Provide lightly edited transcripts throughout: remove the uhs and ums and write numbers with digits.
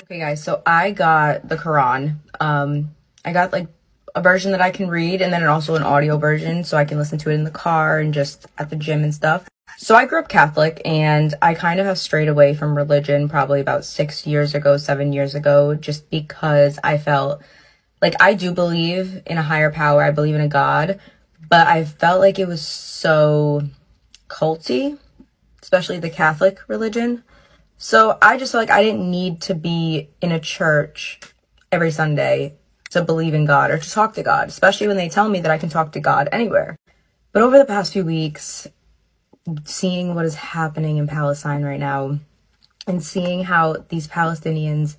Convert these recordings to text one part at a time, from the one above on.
Okay, guys, so I got the Quran. I got like a version that I can read and then also an audio version so I can listen to it in the car and just at the gym and stuff. So I grew up Catholic and I kind of have strayed away from religion probably about 6 years ago, 7 years ago, just because I felt like I do believe in a higher power. I believe in a God, but I felt like it was so culty, especially the Catholic religion. So I just felt like I didn't need to be in a church every Sunday to believe in God or to talk to God, especially when they tell me that I can talk to God anywhere. But over the past few weeks, seeing what is happening in Palestine right now and seeing how these Palestinians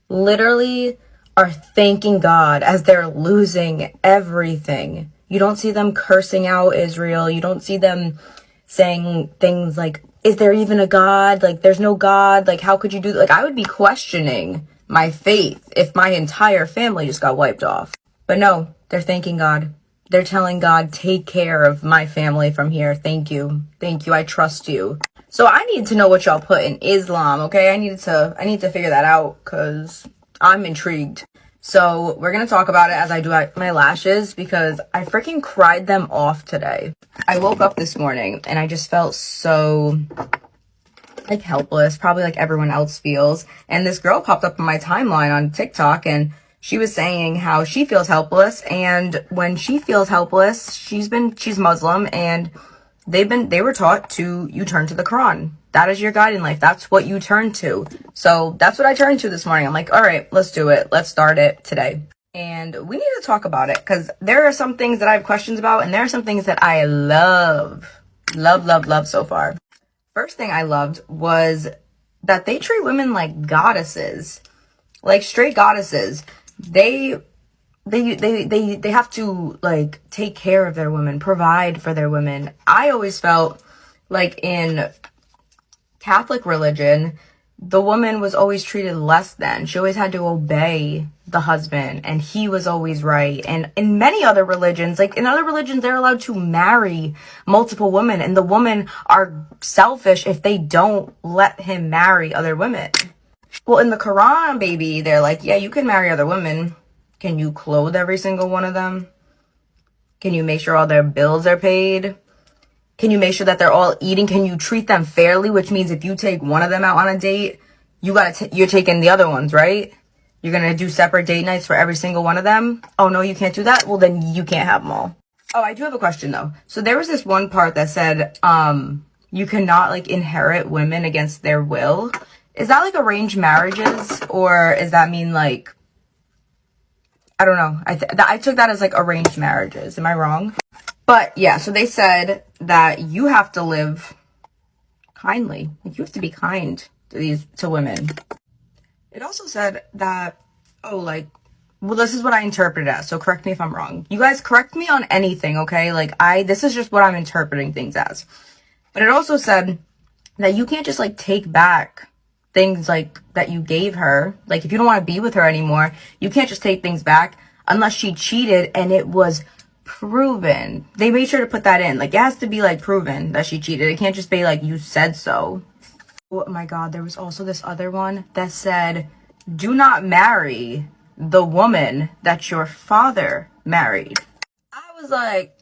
literally are thanking God as they're losing everything. You don't see them cursing out Israel. You don't see them saying things like, is there even a God? Like, there's no God. Like, how could you do that? Like, I would be questioning my faith if my entire family just got wiped off. But no, they're thanking God. They're telling God, take care of my family from here. Thank you. Thank you. I trust you. So I need to know what y'all put in Islam, okay? I need to figure that out because I'm intrigued. So we're going to talk about it as I do my lashes because I freaking cried them off today. I woke up this morning and I just felt so like helpless, probably like everyone else feels. And this girl popped up in my timeline on TikTok and she was saying how she feels helpless, and when she feels helpless, she's Muslim, and they were taught to, you turn to the Quran. That is your guiding life. That's what you turn to. So that's what I turned to this morning. I'm like, all right, let's do it. Let's start it today. And we need to talk about it because there are some things that I have questions about, and there are some things that I love so far. First thing I loved was that they treat women like goddesses, like straight goddesses. They have to like take care of their women, provide for their women. I always felt like in Catholic religion, the woman was always treated less than. She always had to obey the husband and he was always right. And in many other religions, like in other religions, they're allowed to marry multiple women and the women are selfish if they don't let him marry other women. Well, in the Quran, baby, they're like, yeah, you can marry other women. Can you clothe every single one of them? Can you make sure all their bills are paid? Can you make sure that they're all eating? Can you treat them fairly? Which means if you take one of them out on a date, you're taking the other ones, right? You're going to do separate date nights for every single one of them? Oh, no, you can't do that? Well, then you can't have them all. Oh, I do have a question, though. So there was this one part that said, you cannot, like, inherit women against their will. Is that, like, arranged marriages? Or does that mean, like, I don't know. I took that as, like, arranged marriages. Am I wrong? But, yeah, so they said that you have to live kindly. Like, you have to be kind to women. It also said that, well, this is what I interpreted as, so correct me if I'm wrong. You guys correct me on anything, okay? Like, this is just what I'm interpreting things as. But it also said that you can't just, like, take back things, like, that you gave her. Like, if you don't want to be with her anymore, you can't just take things back unless she cheated and it was proven. They made sure to put that in. Like, it has to be, like, proven that she cheated. It can't just be, like, you said so. Oh, my God. There was also this other one that said, do not marry the woman that your father married. I was like,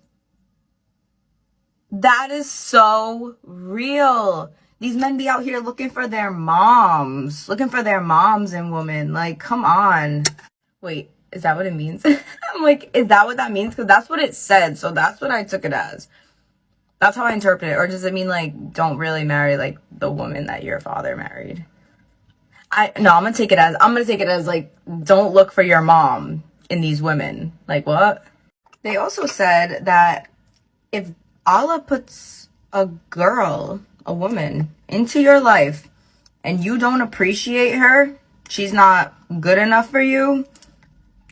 that is so real. These men be out here looking for their moms in women. Like, come on. Wait, is that what it means? I'm like, is that what that means? Because that's what it said. So that's what I took it as. That's how I interpret it. Or does it mean, like, don't really marry, like, the woman that your father married? I'm gonna take it as, like, don't look for your mom in these women. Like, what? They also said that if Allah puts a woman into your life and you don't appreciate her, she's not good enough for you.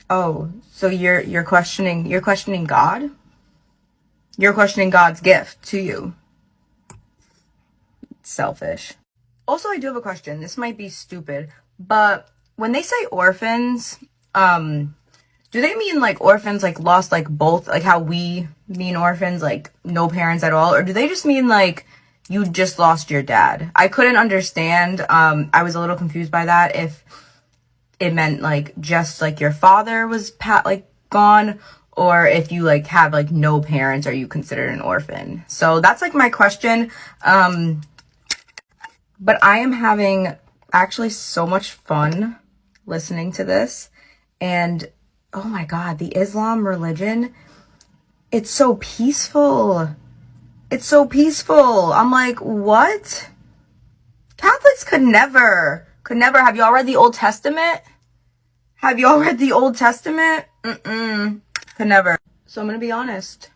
Oh, so you're questioning God? You're questioning God's gift to you. Selfish. Also, I do have a question. This might be stupid, but when they say orphans, do they mean like orphans, like lost, like both, like how we mean orphans, like no parents at all? Or do they just mean like you just lost your dad? I couldn't understand. I was a little confused by that. If it meant like just like your father was gone, or if you like have like no parents, are you considered an orphan? So that's like my question. But I am having actually so much fun listening to this. And oh my God, the Islam religion, it's so peaceful. It's so peaceful. I'm like, what? Catholics could never. Have y'all read the Old Testament? Have y'all read the Old Testament? Could never. So I'm gonna be honest.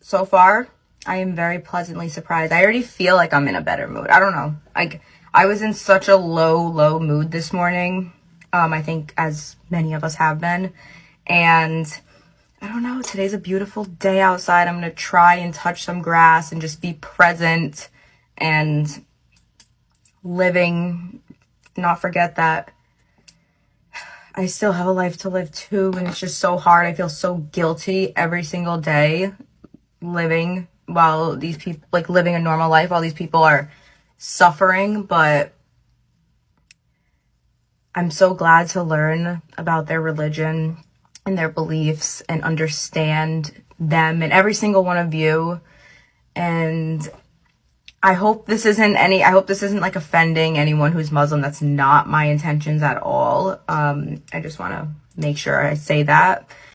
So far, I am very pleasantly surprised. I already feel like I'm in a better mood. I don't know. Like, I was in such a low mood this morning. I think as many of us have been. And I don't know, today's a beautiful day outside. I'm gonna try and touch some grass and just be present and living, not forget that I still have a life to live too, and it's just so hard. I feel so guilty every single day living while these people, like living a normal life while these people are suffering, but I'm so glad to learn about their religion and their beliefs and understand them and every single one of you. And I hope this isn't like offending anyone who's Muslim. That's not my intentions at all. I just want to make sure I say that.